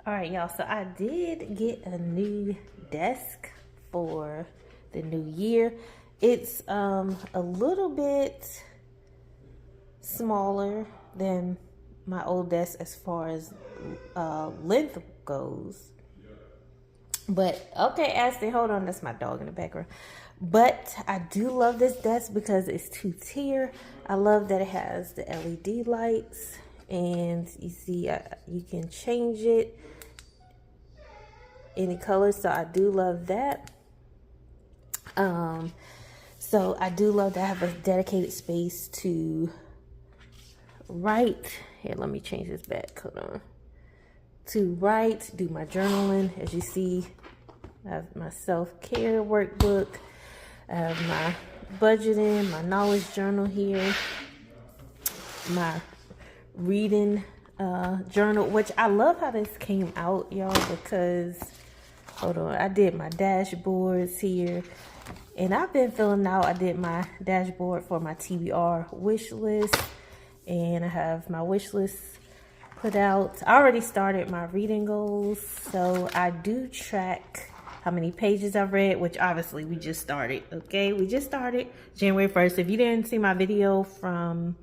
All right, y'all. So I did get a new desk for the new year. It's a little bit smaller than my old desk as far as length goes. But okay, Ashley, hold on. That's my dog in the background. But I do love this desk because it's two-tier. I love that it has the LED lights, and you see you can change it any color. So I do love that. So I do love to have a dedicated space to write. Here, let me change this back. Hold on. To write, do my journaling. As you see, I have my self-care workbook. I have my budgeting, my knowledge journal here, my reading journal, which I love how this came out, y'all, because, hold on, I did my dashboards here, and I've been filling out, I did my dashboard for my TBR wish list, and I have my wish list put out. I already started my reading goals, so I do track how many pages I've read, which obviously we just started, okay? We just started January 1st. If you didn't see my video from,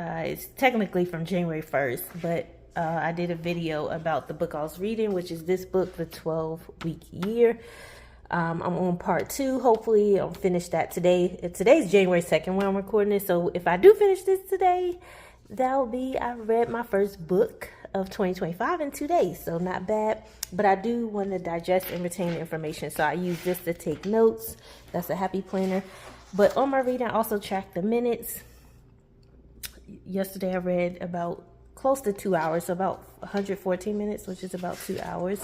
it's technically from January 1st, but I did a video about the book I was reading, which is this book, The 12-Week Year. I'm on part 2. Hopefully I'll finish that today. Today's January 2nd when I'm recording this, so if I do finish this today, that'll be, I read my first book of 2025 in 2 days, so not bad. But I do want to digest and retain the information, so I use this to take notes. That's a happy planner. But on my reading, I also track the minutes. Yesterday I read about close to 2 hours, so about 114 minutes, which is about 2 hours.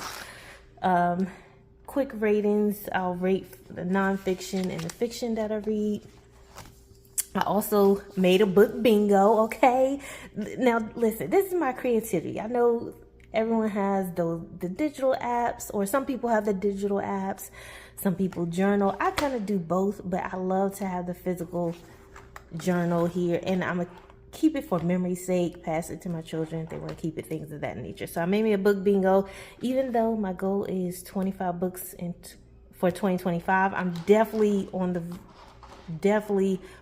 Quick ratings, I'll rate the nonfiction and the fiction that I read. I also made a book bingo, okay? Now, listen, this is my creativity. I know everyone has the digital apps, or some people have the digital apps. Some people journal. I kind of do both, but I love to have the physical journal here. And I'm going to keep it for memory's sake, pass it to my children if they want to keep it, things of that nature. So I made me a book bingo. Even though my goal is 25 books for 2025, I'm definitely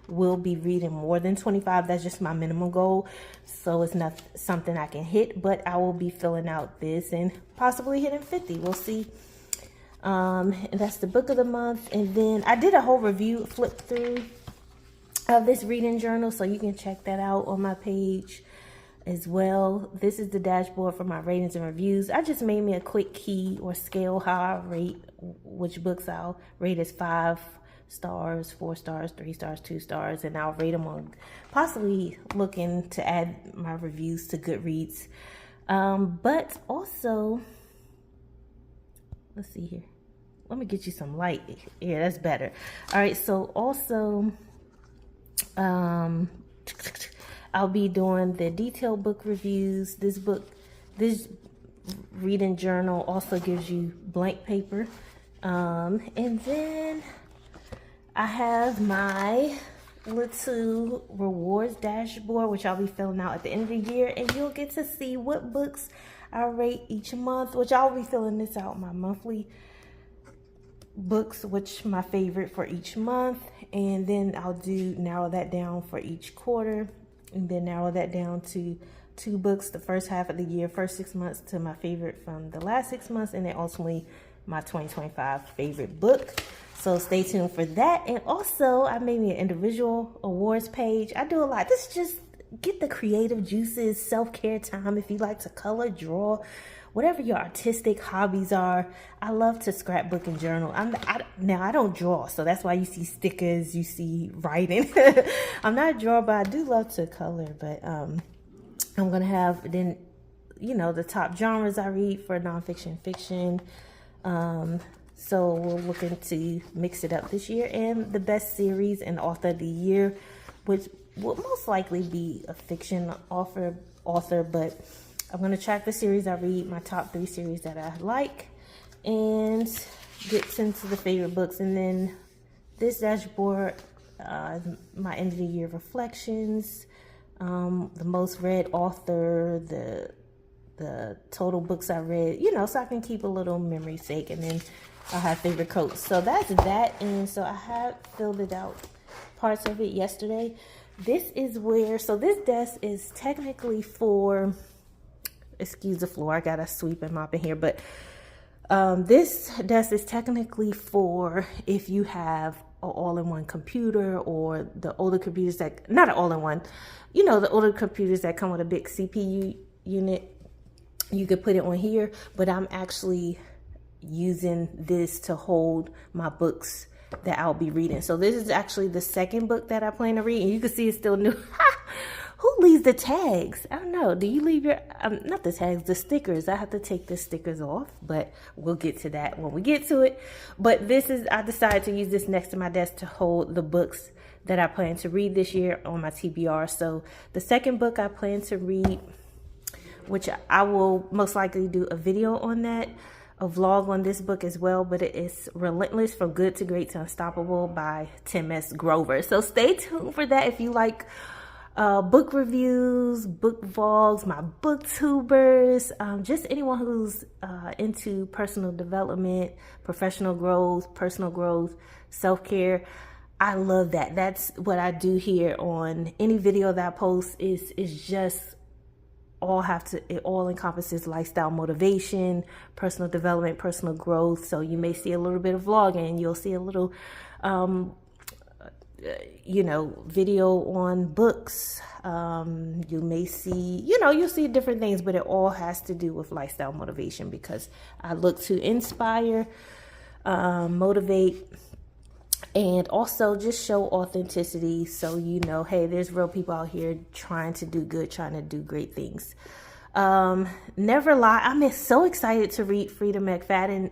will be reading more than 25. That's just my minimum goal, so it's not something I can hit, but I will be filling out this and possibly hitting 50. We'll see. And that's the book of the month. And then I did a whole review flip through of this reading journal, so you can check that out on my page as well. This is the dashboard for my ratings and reviews. I just made me a quick key or scale how I rate which books I'll rate as 5 stars, 4 stars, 3 stars, 2 stars, and I'll rate them on, possibly looking to add my reviews to Goodreads. But also, let's see here. Let me get you some light. Yeah, that's better. All right, so also, I'll be doing the detailed book reviews. This reading journal also gives you blank paper. And then I have my little rewards dashboard, which I'll be filling out at the end of the year, and you'll get to see what books I rate each month, which I'll be filling this out, my monthly books, which my favorite for each month, and then I'll narrow that down for each quarter, and then narrow that down to 2 books the first half of the year, first 6 months, to my favorite from the last 6 months, and then ultimately my 2025 favorite book. So stay tuned for that. And also, I made me an individual awards page. I do a lot. This is just get the creative juices, self-care time. If you like to color, draw, whatever your artistic hobbies are. I love to scrapbook and journal. Now, I don't draw, so that's why you see stickers, you see writing. I'm not a drawer, but I do love to color. But I'm going to have then, the top genres I read for nonfiction, fiction. So we're looking to mix it up this year, and the best series and author of the year, which will most likely be a fiction author, but I'm going to track the series I read, my top 3 series that I like, and get into the favorite books. And then this dashboard, my end of the year reflections, the most read author, the the total books I read, you know, so I can keep a little memory sake. And then I have favorite quotes. So that's that. And so I have filled it out, parts of it yesterday. This is where, so this desk is technically for, excuse the floor, I gotta sweep and mop in here, but this desk is technically for if you have an all-in-one computer, or the older computers that, not an all-in-one, you know, the older computers that come with a big CPU unit. You could put it on here, but I'm actually using this to hold my books that I'll be reading. So this is actually the second book that I plan to read, and you can see it's still new. Who leaves the tags? I don't know. Do you leave your, not the tags, the stickers? I have to take the stickers off, but we'll get to that when we get to it. But this is, I decided to use this next to my desk to hold the books that I plan to read this year on my TBR. So the second book I plan to read, which I will most likely do a video on that, a vlog on this book as well, but it is Relentless: From Good to Great to Unstoppable by Tim S. Grover. So stay tuned for that if you like book reviews, book vlogs, my booktubers, just anyone who's into personal development, professional growth, personal growth, self-care. I love that. That's what I do here on any video that I post. Is just it all encompasses lifestyle motivation, personal development, personal growth. So you may see a little bit of vlogging, you'll see a little you know, video on books. You may see, you know, you'll see different things, but it all has to do with lifestyle motivation, because I look to inspire, motivate, and also just show authenticity. So, you know, hey, there's real people out here trying to do good, trying to do great things. Never lie. I'm so excited to read Frida McFadden.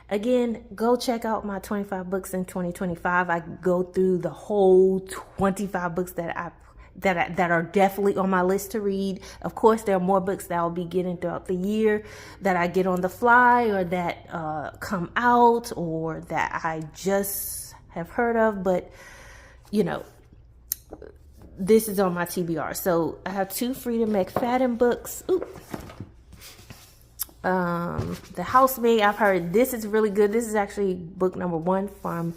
Again, go check out my 25 books in 2025. I go through the whole 25 books that are definitely on my list to read. Of course, there are more books that I'll be getting throughout the year that I get on the fly, or that come out, or that I just have heard of. But, you know, this is on my TBR. So I have 2 Frida McFadden books. Ooh. The Housemaid, I've heard this is really good. This is actually book number 1 from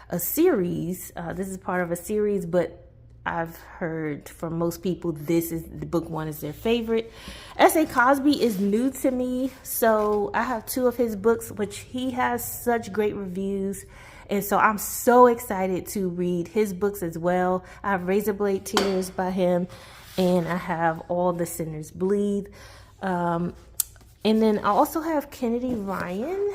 a series. This is part of a series, but I've heard from most people this is the book 1 is their favorite. S.A. Cosby is new to me, so I have 2 of his books, which he has such great reviews, and so I'm so excited to read his books as well. I have Razorblade Tears by him, and I have All the Sinners Bleed. And then I also have Kennedy Ryan.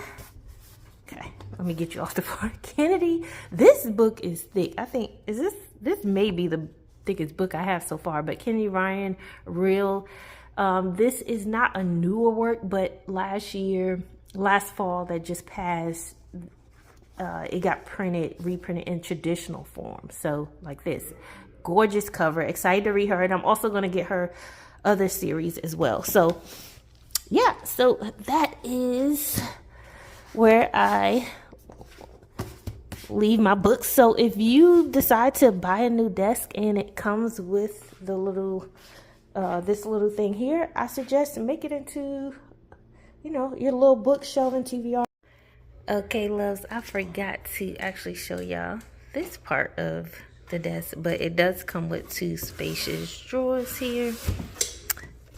Okay, let me get you off the part. Kennedy, this book is thick. I think, this may be the thickest book I have so far, but Kennedy Ryan, Real. This is not a newer work, but last fall that just passed, it got reprinted in traditional form. So like this, gorgeous cover, excited to read her. And I'm also going to get her other series as well. So yeah, so that is where I leave my books. So if you decide to buy a new desk and it comes with the little, this little thing here, I suggest make it into, you know, your little bookshelf and TBR. Okay, loves, I forgot to actually show y'all this part of the desk, but it does come with 2 spacious drawers here.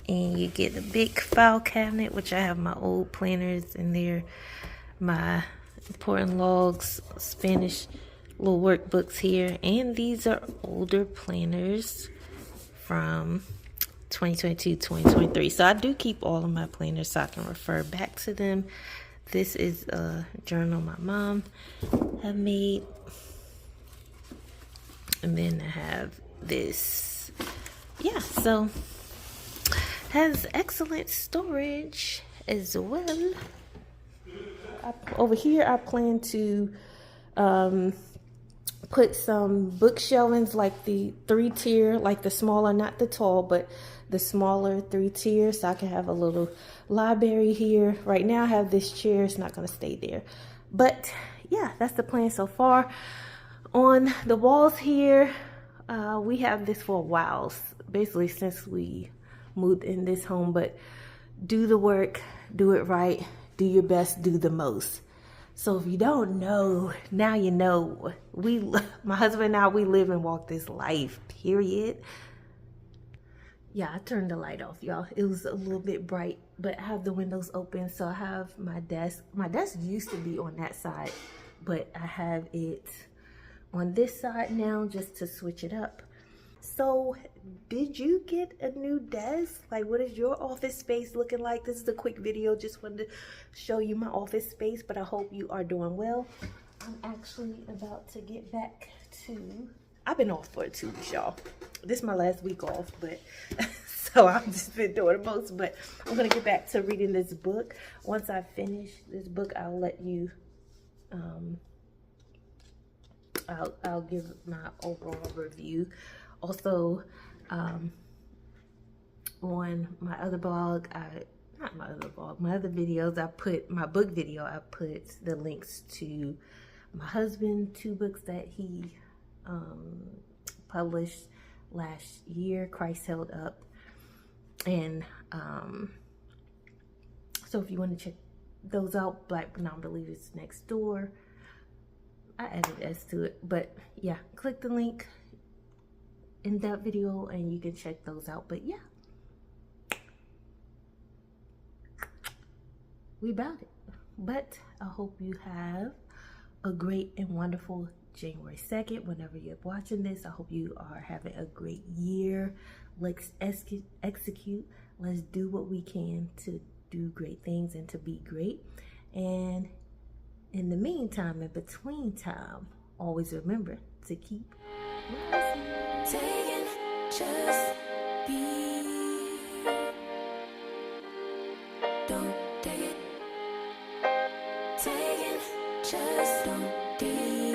And you get a big file cabinet, which I have my old planners in there, my important logs, Spanish little workbooks here. And these are older planners from 2022, 2023. So I do keep all of my planners so I can refer back to them. This is a journal my mom had made. And then I have this. Yeah, so has excellent storage as well. Over here I plan to put some bookshelvings, like the 3-tier, like the smaller, not the tall, but the smaller 3-tier, so I can have a little library here. Right now I have this chair, it's not going to stay there, but yeah, that's the plan so far. On the walls here, we have this for a while, basically since we moved in this home, but do the work, do it right, do your best, do the most. So if you don't know, now you know. My husband and I, we live and walk this life, period. Yeah, I turned the light off, y'all. It was a little bit bright, but I have the windows open. So I have my desk. My desk used to be on that side, but I have it on this side now just to switch it up. So did you get a new desk? Like, what is your office space looking like? This is a quick video. Just wanted to show you my office space, but I hope you are doing well. I'm actually about to get back to, I've been off for 2 weeks, y'all. This is my last week off, but so I've just been doing the most, but I'm gonna get back to reading this book. Once I finish this book, I'll let you, I'll give my overall review. Also, on my other blog, my other videos, I put my book video, I put the links to my husband, 2 books that he published last year, Christ Held Up. And so if you want to check those out, Black Non-Believers Next Door, I added S to it, but yeah, click the link in that video and you can check those out. But yeah, we about it. But I hope you have a great and wonderful January 2nd. Whenever you're watching this, I hope you are having a great year. Let's execute. Let's do what we can to do great things and to be great. And in the meantime, in between time, always remember to keep rising. Taking, just be. Don't take it. Taking, just don't be.